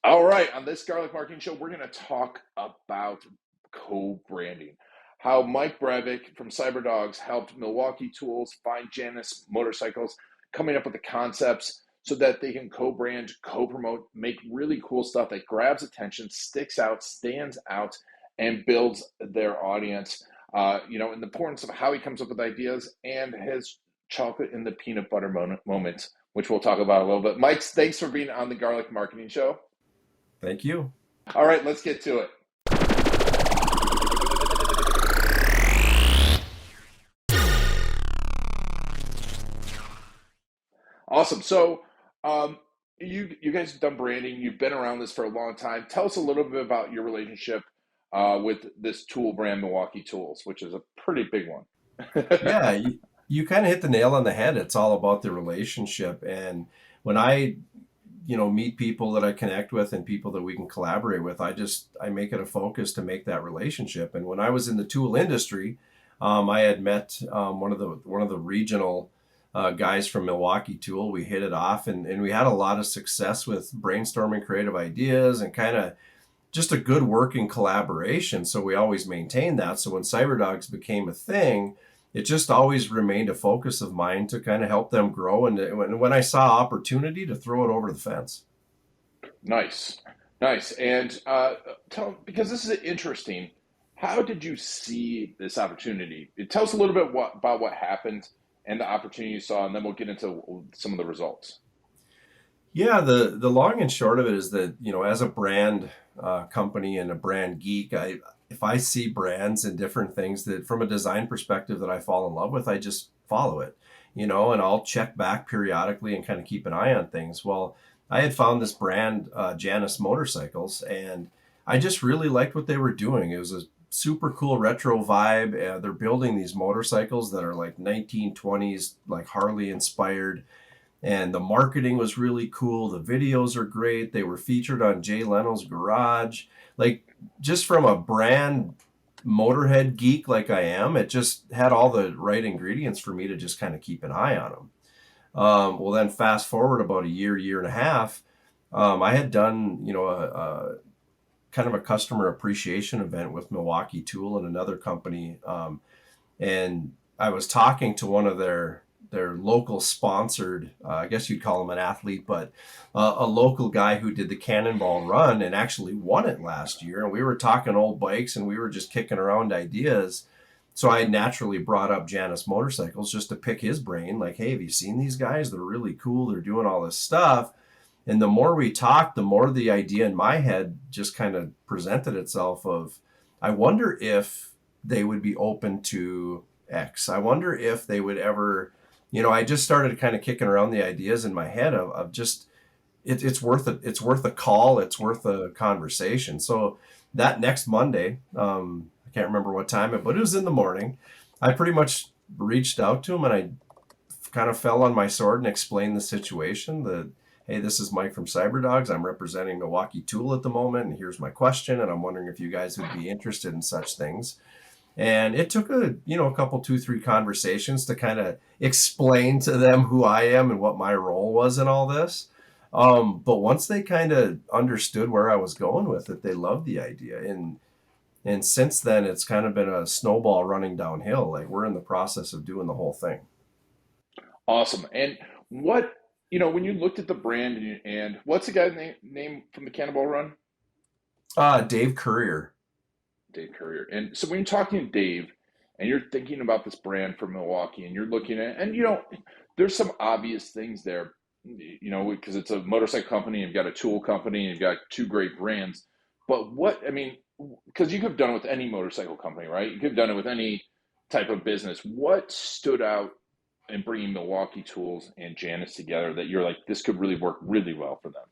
All right, on this Garlic Marketing Show, we're going to talk about co-branding. How Mike Brevik from CyberDogs helped Milwaukee Tools find Janus motorcycles, coming up with the concepts so that they can co-brand, co-promote, make really cool stuff that grabs attention, sticks out, stands out, and builds their audience. And the importance of how he comes up with ideas and his chocolate in the peanut butter moments, which we'll talk about a little bit. Mike, thanks for being on the Garlic Marketing Show. Thank you. All right, let's get to it. Awesome. So, you guys have done branding. You've been around this for a long time. Tell us a little bit about your relationship with this tool brand, Milwaukee Tools, which is a pretty big one. Yeah, you kind of hit the nail on the head. It's all about the relationship. And when I, meet people that I connect with and people that we can collaborate with, I make it a focus to make that relationship. And when I was in the tool industry, I had met one of the regional guys from Milwaukee Tool. We hit it off, and we had a lot of success with brainstorming creative ideas and kind of just a good working collaboration. So we always maintained that. So when CyberDogs became a thing, it just always remained a focus of mine to kind of help them grow. And when I saw opportunity, to throw it over the fence. Nice, nice. And because this is interesting, how did you see this opportunity? Tell us a little bit about what happened and the opportunity you saw, and then we'll get into some of the results. Yeah, the long and short of it is that, as a brand company and a brand geek, if I see brands and different things that from a design perspective that I fall in love with, I just follow it, and I'll check back periodically and kind of keep an eye on things. Well, I had found this brand, Janus motorcycles, and I just really liked what they were doing. It was a super cool retro vibe. They're building these motorcycles that are like 1920s, like Harley inspired, and the marketing was really cool. The videos are great. They were featured on Jay Leno's Garage. Like, just from a brand motorhead geek like I am, it just had all the right ingredients for me to just kind of keep an eye on them. Well, then fast forward about a year and a half, I had done, a kind of a customer appreciation event with Milwaukee Tool and another company. And I was talking to one of their local sponsored, I guess you'd call him an athlete, but a local guy who did the Cannonball Run and actually won it last year. And we were talking old bikes and we were just kicking around ideas. So I naturally brought up Janus motorcycles just to pick his brain. Like, hey, have you seen these guys? They're really cool. They're doing all this stuff. And the more we talked, the more the idea in my head just kind of presented itself of, I wonder if they would be open to X. I wonder if they would ever, I just started kind of kicking around the ideas in my head of just, it's worth it. It's worth a call. It's worth a conversation. So that next Monday, I can't remember what time but it was in the morning. I pretty much reached out to him and I kind of fell on my sword and explained the situation that, hey, this is Mike from CyberDogs. I'm representing Milwaukee Tool at the moment, and here's my question, and I'm wondering if you guys would be interested in such things. And it took a couple, 2-3 conversations to kind of explain to them who I am and what my role was in all this. But once they kind of understood where I was going with it, they loved the idea. And since then, it's kind of been a snowball running downhill. Like, we're in the process of doing the whole thing. Awesome. And when you looked at the brand and what's the guy's name from the Cannonball Run? Dave Courier. Dave Courier. And so when you're talking to Dave and you're thinking about this brand for Milwaukee and you're looking at, and there's some obvious things there, because it's a motorcycle company, you've got a tool company, you've got two great brands. But because you could have done it with any motorcycle company, right? You could have done it with any type of business. What stood out in bringing Milwaukee Tools and Janus together that you're like, this could really work really well for them?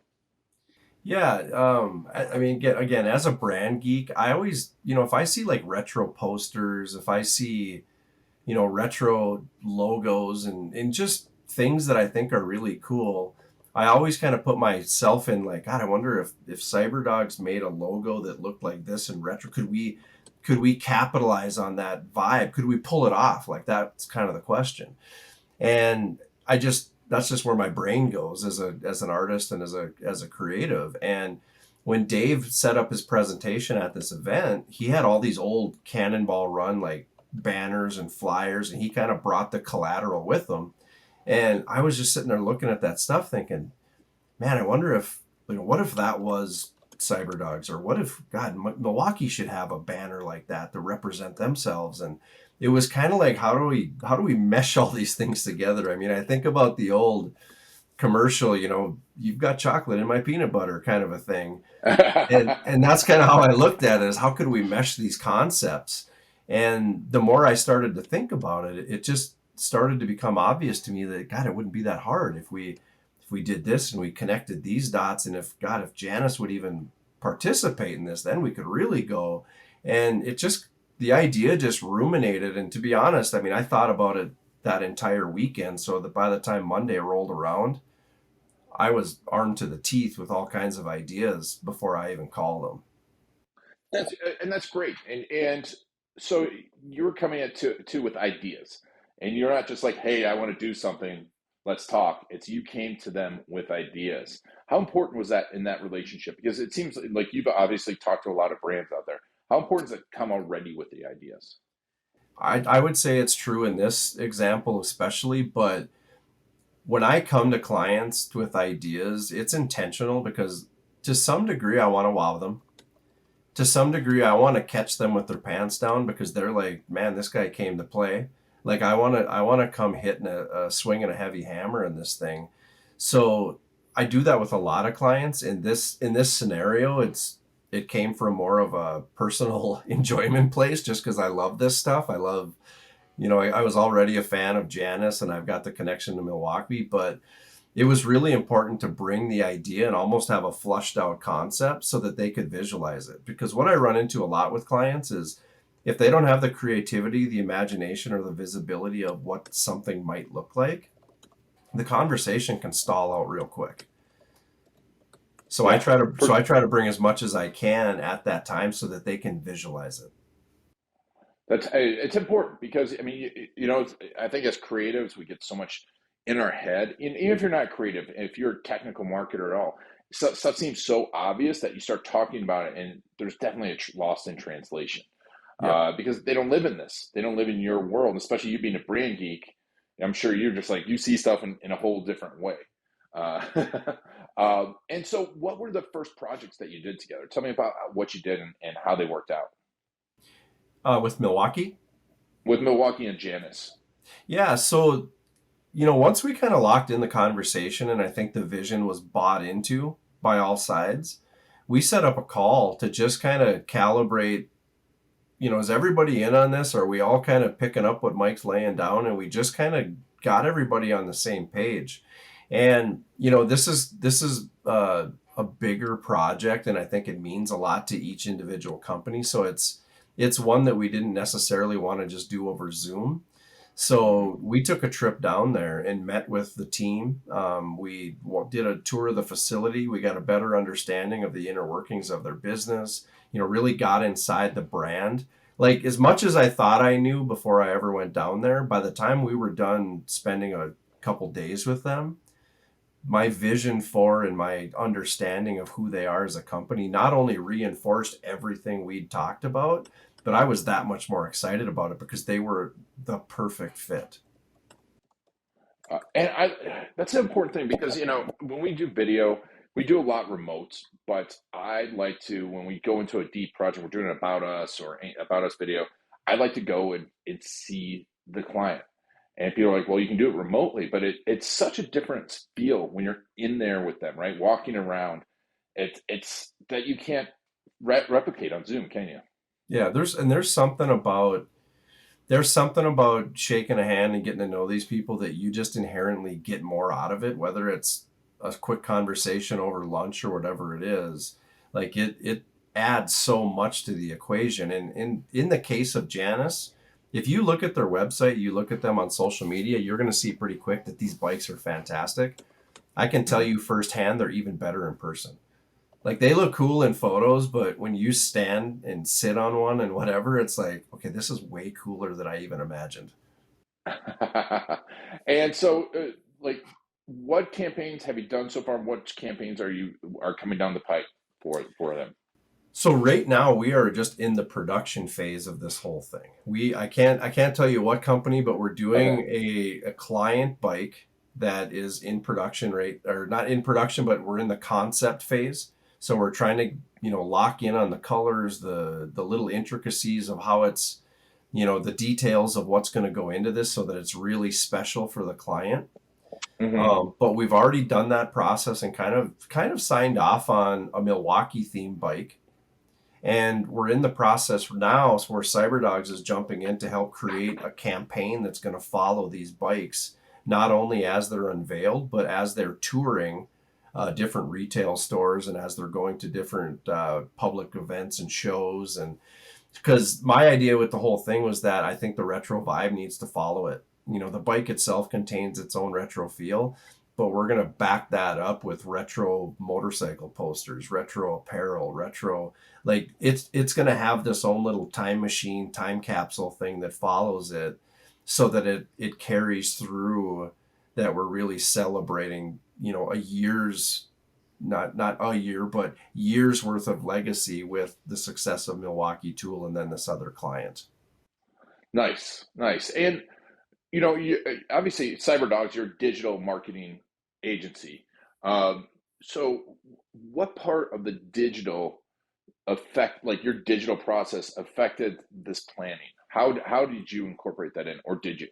Yeah, I mean, again, as a brand geek, I always, if I see like retro posters, if I see, retro logos and just things that I think are really cool, I always kind of put myself in like, God, I wonder if CyberDogs made a logo that looked like this in retro, could we capitalize on that vibe? Could we pull it off? Like, that's kind of the question. And that's just where my brain goes as an artist and as a creative. And when Dave set up his presentation at this event, he had all these old Cannonball Run like banners and flyers, and he kind of brought the collateral with him. And I was just sitting there looking at that stuff thinking, man, I wonder if, what if that was Cyberdogs, or what if, God, Milwaukee should have a banner like that to represent themselves. And it was kind of like, how do we mesh all these things together? I mean, I think about the old commercial, you've got chocolate in my peanut butter kind of a thing. And that's kind of how I looked at it, is how could we mesh these concepts? And the more I started to think about it, it just started to become obvious to me that, God, it wouldn't be that hard if we did this and we connected these dots. And if Janice would even participate in this, then we could really go. And the idea just ruminated. And to be honest, I mean, I thought about it that entire weekend, so that by the time Monday rolled around, I was armed to the teeth with all kinds of ideas before I even called them. That's great. And so you're coming at to with ideas, and you're not just like, hey, I want to do something, let's talk. It's you came to them with ideas. How important was that in that relationship? Because it seems like you've obviously talked to a lot of brands out there. How important is it to come already with the ideas? I would say it's true in this example, especially, but when I come to clients with ideas, it's intentional because to some degree, I want to wow them. To some degree, I want to catch them with their pants down because they're like, man, this guy came to play. Like I want to come hitting a swinging a heavy hammer in this thing. So I do that with a lot of clients. In this scenario, it came from more of a personal enjoyment place, just because I love this stuff. I love, I was already a fan of Janice, and I've got the connection to Milwaukee, but it was really important to bring the idea and almost have a flushed out concept so that they could visualize it. Because what I run into a lot with clients is, if they don't have the creativity, the imagination, or the visibility of what something might look like, the conversation can stall out real quick. So I Yeah, try to so for I try to bring as much as I can at that time so that they can visualize it. it's important because I mean, I think as creatives we get so much in our head, and even if you're not creative, if you're a technical marketer at all, stuff seems so obvious that you start talking about it, and there's definitely a lost in translation Yep. because they don't live in this, they don't live in your world, especially you being a brand geek. I'm sure you're just like you see stuff in a whole different way. Uh, and so, what were the first projects that you did together? Tell me about what you did and how they worked out With Milwaukee. with Milwaukee and Janice. Yeah. So, once we kind of locked in the conversation and I think the vision was bought into by all sides, we set up a call to just kind of calibrate, is everybody in on this? Are we all kind of picking up what Mike's laying down? And we just kind of got everybody on the same page. And, this is a bigger project, and I think it means a lot to each individual company. So it's one that we didn't necessarily want to just do over Zoom. Mm-hmm. So we took a trip down there and met with the team. We did a tour of the facility. We got a better understanding of the inner workings of their business. Really got inside the brand. Like, as much as I thought I knew before I ever went down there, by the time we were done spending a couple days with them, my vision for and my understanding of who they are as a company not only reinforced everything we'd talked about, but I was that much more excited about it because they were the perfect fit. And that's an important thing because when we do video, we do a lot remote. But I like to, when we go into a deep project, we're doing an about us or about us video. I like to go and see the client. And people are like, well, you can do it remotely, but it's such a different feel when you're in there with them, right? Walking around. It's that you can't replicate on Zoom, can you? Yeah, there's something about shaking a hand and getting to know these people that you just inherently get more out of it, whether it's a quick conversation over lunch or whatever it is. Like, it adds so much to the equation. And in the case of Janice, if you look at their website, you look at them on social media, you're going to see pretty quick that these bikes are fantastic. I can tell Mhm. you firsthand they're even better in person. Like, they look cool in photos, but when you stand and sit on one and whatever, it's like, okay, this is way cooler than I even imagined. And so, like, what campaigns have you done so far? What campaigns are coming down the pipe for them? So right now we are just in the production phase of this whole thing. I can't tell you what company, but we're Okay. doing a client bike that is in production rate, or not in production, but we're in the concept phase. So we're trying to, lock in on the colors, the little intricacies of how it's, the details of what's going to go into this so that it's really special for the client. Hmm. But we've already done that process and kind of signed off on a Milwaukee themed bike, and we're in the process now where CyberDogs is jumping in to help create a campaign that's going to follow these bikes, not only as they're unveiled, but as they're touring different retail stores and as they're going to different public events and shows. And because my idea with the whole thing was that I think the retro vibe needs to follow it. The bike itself contains its own retro feel, but we're going to back that up with retro motorcycle posters, retro apparel, retro, like it's going to have this own little time machine, time capsule thing that follows it, so that it carries through, that we're really celebrating, a year's, not a year, but years worth of legacy with the success of Milwaukee Tool and then this other client. Nice, nice. And you obviously CyberDogs, your digital marketing agency. Um, so, what part of the digital affect, like your digital process, affected this planning? How did you incorporate that in, or did you?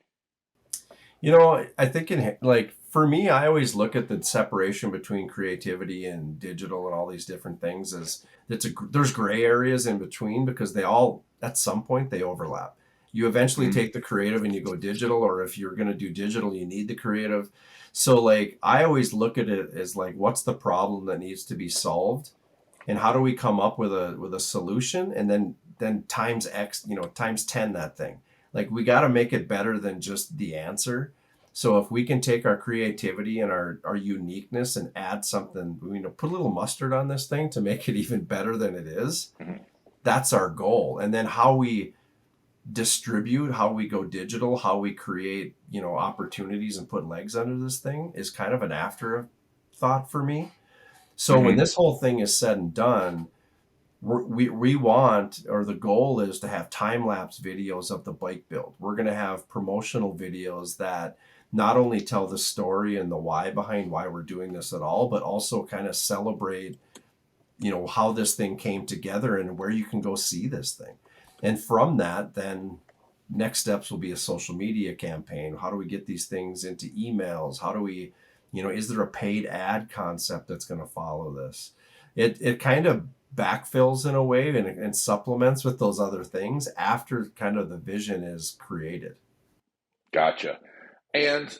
I think like for me, I always look at the separation between creativity and digital and all these different things as there's gray areas in between, because they all at some point they overlap. You eventually Mhm. take the creative and you go digital, or if you're going to do digital, you need the creative. So like I always look at it as like, what's the problem that needs to be solved, and how do we come up with a solution, and then times x, times 10 that thing. Like we got to make it better than just the answer. So if we can take our creativity and our uniqueness and add something, put a little mustard on this thing to make it even better than it is, Mhm. that's our goal. And then how we distribute, how we go digital, how we create, opportunities and put legs under this thing is kind of an afterthought for me. So when Mhm. this whole thing is said and done, we want, or the goal is to have time lapse videos of the bike build. We're going to have promotional videos that not only tell the story and the why behind why we're doing this at all, but also kind of celebrate, how this thing came together and where you can go see this thing. And from that, then next steps will be a social media campaign. How do we get these things into emails? How do we, is there a paid ad concept that's going to follow this? It kind of backfills in a way, and supplements with those other things after kind of the vision is created. Gotcha. And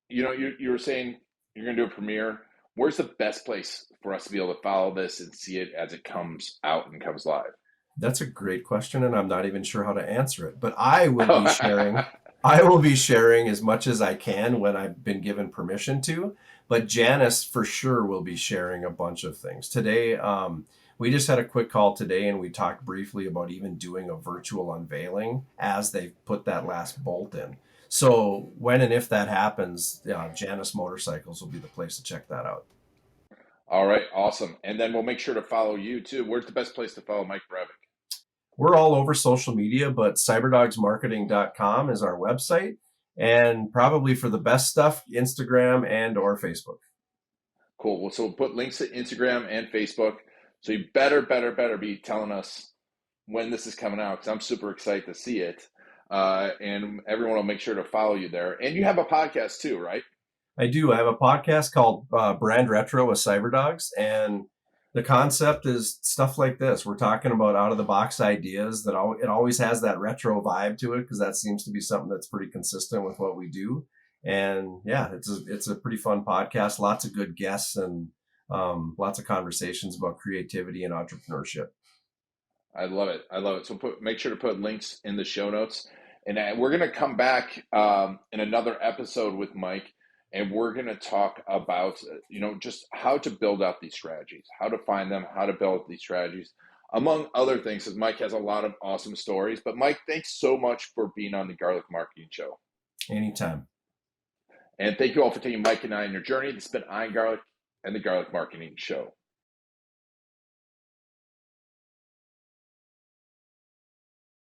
you were saying you're going to do a premiere. Where's the best place for us to be able to follow this and see it as it comes out and comes live? That's a great question, and I'm not even sure how to answer it. But I will be sharing. I will be sharing as much as I can when I've been given permission to. But Janice for sure will be sharing a bunch of things today. We just had a quick call today, and we talked briefly about even doing a virtual unveiling as they put that last bolt in. So when and if that happens, Janice Motorcycles will be the place to check that out. All right, awesome. And then we'll make sure to follow you too. Where's the best place to follow Mike Brevik? We're all over social media, but cyberdogsmarketing.com is our website. And probably for the best stuff, Instagram and or Facebook. Cool. Well, so we'll put links to Instagram and Facebook. So you better be telling us when this is coming out, because I'm super excited to see it. And everyone will make sure to follow you there. And you have a podcast too, right? I do. I have a podcast called Brand Retro with Cyberdogs, and the concept is stuff like this. We're talking about out of the box ideas that it always has that retro vibe to it, because that seems to be something that's pretty consistent with what we do. And yeah, it's a pretty fun podcast. Lots of good guests and lots of conversations about creativity and entrepreneurship. I love it. I love it. So make sure to put links in the show notes. And we're going to come back in another episode with Mike, and we're going to talk about, just how to build out these strategies, how to find them, how to build these strategies, among other things, because Mike has a lot of awesome stories. But Mike, thanks so much for being on the Garlic Marketing Show. Anytime. And thank you all for taking Mike and I on your journey. This has been Iron Garlic and the Garlic Marketing Show.